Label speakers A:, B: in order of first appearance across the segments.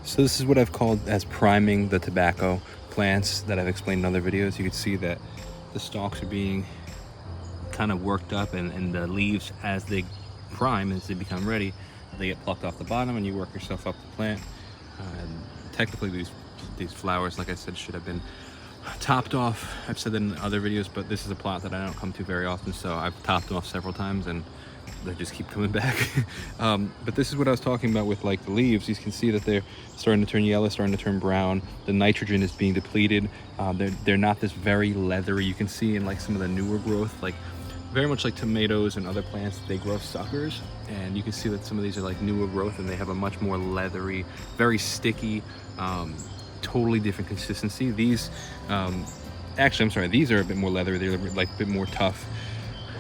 A: So this is what I've called as priming the tobacco plants that I've explained in other videos. You can see that the stalks are being kind of worked up, and the leaves, as they prime, as they become ready, they get plucked off the bottom and you work yourself up the plant. And technically these flowers, like I said, should have been topped off. I've said that in other videos, but this is a plot that I don't come to very often, so I've topped them off several times and they just keep coming back. But this is what I was talking about with like the leaves. You can see that they're starting to turn yellow, starting to turn brown. The nitrogen is being depleted. They're not this very leathery. You can see in like some of the newer growth, like very much like tomatoes and other plants, they grow suckers, and you can see that some of these are like newer growth and they have a much more leathery, very sticky, totally different consistency. These actually, I'm sorry, these are a bit more leathery. They're like a bit more tough.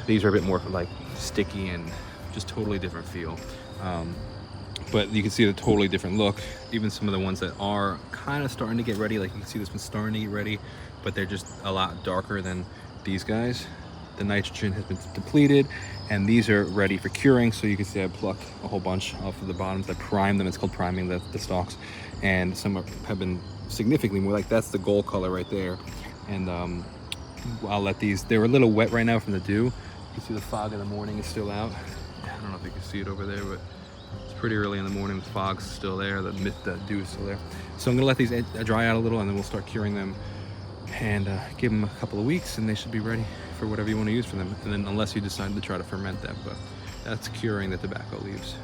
A: These are a bit more like sticky and just totally different feel. But you can see the totally different look. Even some of the ones that are kind of starting to get ready, like you can see this one's starting to get ready, but they're just a lot darker than these guys. The nitrogen has been depleted, and these are ready for curing. So you can see I plucked a whole bunch off of the bottoms. I primed them. It's called priming the stalks, and some have been significantly more, like that's the gold color right there. And I'll let these, they're a little wet right now from the dew. You can see the fog in the morning is still out. I don't know if you can see it over there, but it's pretty early in the morning. The fog's still there, the dew is still there. So I'm gonna let these dry out a little, and then we'll start curing them and give them a couple of weeks, and they should be ready for whatever you want to use for them. And then unless you decide to try to ferment them, but that's curing the tobacco leaves.